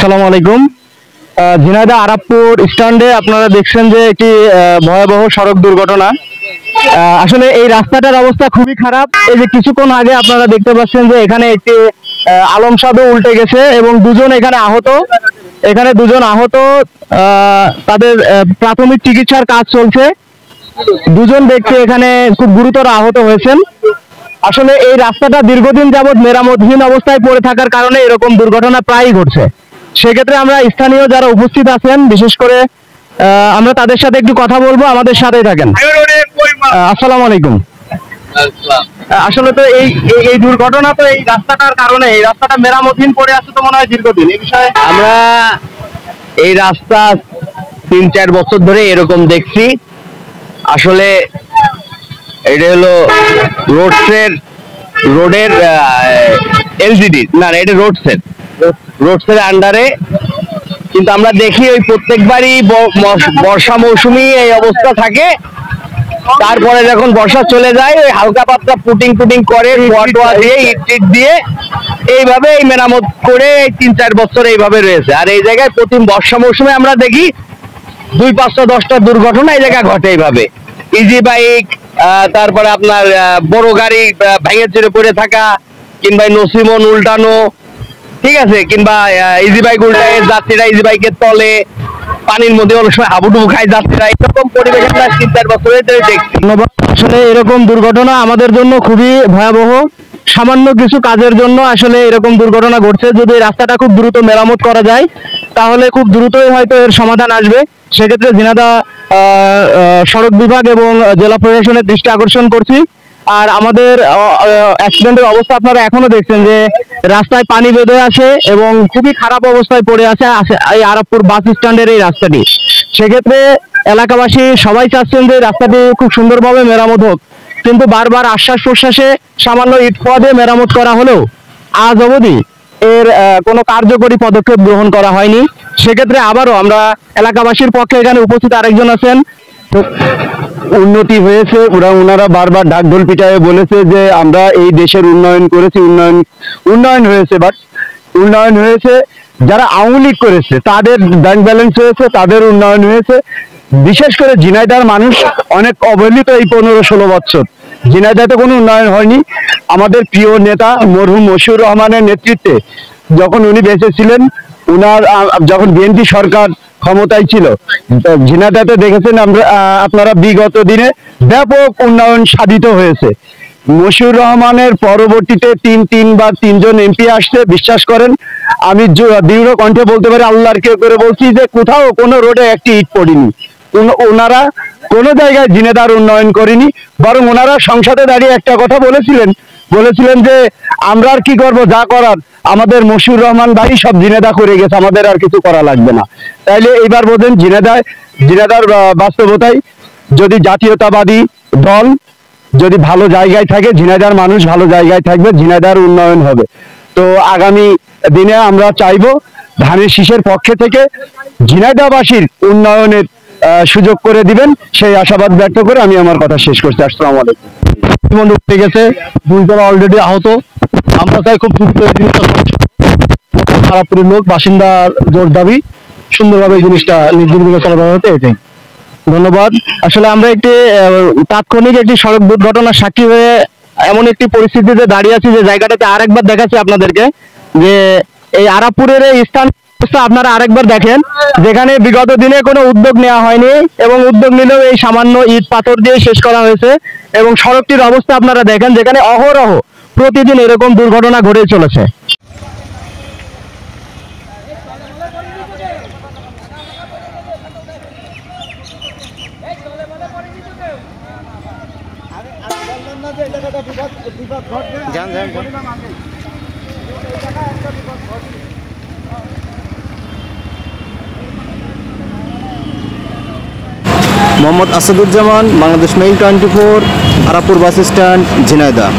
আসসালামু আলাইকুম। ঝিনাইদহ আরাপপুর স্ট্যান্ডে আপনারা দেখছেন যে একটি ভয়াবহ সড়ক দুর্ঘটনা। আসলে এই রাস্তাটার অবস্থা খুবই খারাপ। এই যে কিছুক্ষণ আগে আপনারা দেখতে পাচ্ছেন যে এখানে একটি আলম সাধু উল্টে গেছে এবং দুজন এখানে আহত। তাদের প্রাথমিক চিকিৎসার কাজ চলছে। দুজন ব্যক্তি এখানে খুব গুরুতর আহত হয়েছেন। আসলে এই রাস্তাটা দীর্ঘদিন যাবৎ মেরামতহীন অবস্থায় পড়ে থাকার কারণে এরকম দুর্ঘটনা প্রায়ই ঘটছে। সেক্ষেত্রে আমরা স্থানীয় যারা উপস্থিত আছেন, বিশেষ করে আমরা তাদের সাথে একটু কথা বলবো, আমাদের সাথেই থাকেন। আসসালামু আলাইকুম। আসলে তো এই দুর্ঘটনা তো এই রাস্তাটার কারণে, এই রাস্তাটা মেরামতহীন পড়ে আছে তো মনে হয় দীর্ঘদিন। এই বিষয়ে আমরা এই রাস্তা 3-4 বছর ধরে এরকম দেখছি। আসলে এটা হলো রোডের এলজিডি না, এটা রোডসের আন্ডারে। কিন্তু আমরা দেখি ওই প্রত্যেকবারই বর্ষা মৌসুমি এই অবস্থা থাকে। তারপরে যখন বর্ষা চলে যায় ওই হালকা পাতলা পুটিং করে টোয়া দিয়ে ইট দিয়ে এইভাবে এই মেরামত করে 3-4 বছর এইভাবে রয়েছে। আর এই জায়গায় প্রতি বর্ষা মৌসুমে আমরা দেখি 2-5-10টা দুর্ঘটনা এই জায়গায় ঘটে এইভাবে। ইজি বাইক, তারপরে আপনার বড় গাড়ি ভেঙে চুরে পড়ে থাকা, কিংবা নসিমন উল্টানো, ঠিক আছে, কিংবা ইজি বাইক উল্টায় যাত্রীরা ইজি বাইকের তলে, পানির মধ্যে অনেক সময় হাবুডুবু খায় যাত্রীরা। এরকম পরিবেশ আমরা 3-4 বছরে দেখছি। আসলে এরকম দুর্ঘটনা আমাদের জন্য খুবই ভয়াবহ। সামান্য কিছু কাজের জন্য আসলে এরকম দুর্ঘটনা ঘটছে। যদি রাস্তাটা খুব দ্রুত মেরামত করা যায় তাহলে খুব দ্রুতই হয়তো এর সমাধান আসবে। সেক্ষেত্রে ঝিনাইদহ সড়ক বিভাগ এবং জেলা প্রশাসনের দৃষ্টি আকর্ষণ করছি। আর আমাদের অ্যাক্সিডেন্টের অবস্থা আপনারা এখনো দেখছেন যে রাস্তায় পানি বেঁধে আছে এবং খুবই খারাপ অবস্থায় পড়ে আছে এই আরাপপুর বাস স্ট্যান্ডের এই রাস্তাটি। সেক্ষেত্রে এলাকাবাসী সবাই চাচ্ছেন যে রাস্তাটি খুব সুন্দরভাবে মেরামত হোক, কিন্তু বারবার আশ্বাস প্রশ্বাসে সামান্য ইট খোয়া দিয়ে মেরামত করা হলেও আজ অবধি এর কোনো কার্যকরী পদক্ষেপ গ্রহণ করা হয়নি। সেক্ষেত্রে আবারও আমরা এলাকাবাসীর পক্ষে, এখানে উপস্থিত আরেকজন আছেন, উন্নতি হয়েছে, ওনারা বারবার ঢাকঢোল পিটায়ে বলেছে যে আমরা এই দেশের উন্নয়ন করেছি, উন্নয়ন হয়েছে। বাট উন্নয়ন হয়েছে যারা আওয়ামী লীগ করেছে তাদের ব্যাংক ব্যালেন্স হয়েছে, তাদের উন্নয়ন হয়েছে। বিশেষ করে ঝিনাইদহর মানুষ অনেক অবহেলিত এই 15-16 বছর। ঝিনাইদহতে কোনো উন্নয়ন হয়নি। আমাদের প্রিয় নেতা মরহুম মশিউর রহমানের নেতৃত্বে যখন উনি বেঁচে ছিলেন, যখন বিএনপি সরকার ক্ষমতায় ছিল, ঝিনাইদহতে দেখেছেন আপনারা বিগত দিনে ব্যাপক উন্নয়ন সাধিত হয়েছে। মশিউর রহমানের পরবর্তীতে তিনবার 3জন এমপি আসছে। বিশ্বাস করেন, আমি দৃঢ় কণ্ঠে বলতে পারি, আল্লাহর কে করে বলছি যে কোথাও কোনো রোডে একটি ইট পড়েনি। ওনারা কোনো জায়গায় ঝিনাইদহর উন্নয়ন করেনি, বরং ওনারা সংসদে দাঁড়িয়ে একটা কথা বলেছিলেন যে আমরা আর কি করবো, যা করার আমাদের মশিউর রহমান ভাই সব ঝিনাইদহ করে গেছে, আমাদের আর কিছু করা লাগবে না। তাইলে এইবার বোঝেন ঝিনাইদহর বাস্তবতায় যদি জাতীয়তাবাদী দল যদি ভালো জায়গায় থাকে, ঝিনাইদহর মানুষ ভালো জায়গায় থাকবে, ঝিনাইদহর উন্নয়ন হবে। তো আগামী দিনে আমরা চাইবো ধানের শীষের পক্ষে থেকে ঝিনাইদহবাসীর উন্নয়নের সুযোগ করে দিবেন, সেই আশাবাদ ব্যক্ত করে আমি আমার কথা শেষ করছি। আসসালামু আলাইকুম। ঠিক আছে, দুইজন অলরেডি আহত। আমরা চাই খুব দ্রুত এই জিনিসটা, আরাপপুরের লোক বাসিন্দার জোর দাবি সুন্দরভাবে এই জিনিসটা নির্দিষ্ট সমাধান হতে। এটাই, ধন্যবাদ। আসলে আমরা একটি তাৎক্ষণিক একটি সড়ক দুর্ঘটনার সাক্ষী হয়ে এমন একটি পরিস্থিতিতে দাঁড়িয়ে আছি যে জায়গাটাতে আরেকবার দেখাচ্ছি আপনাদেরকে যে এই আরাপপুরের এই স্থান আপনারা আরেকবার দেখেন, যেখানে বিগত দিনে কোনো উদ্যোগ নেওয়া হয়নি এবং উদ্যোগ নিলেও এই সামান্য ইট পাথর দিয়ে শেষ করা হয়েছে। এবং সড়কটির অবস্থা আপনারা দেখেন, যেখানে অহরহ প্রতিদিন এরকম দুর্ঘটনা ঘটে চলেছে। Mohammad Asaduzzaman, Bangladesh mail 24, Arappur bus stand, Jhenaidah.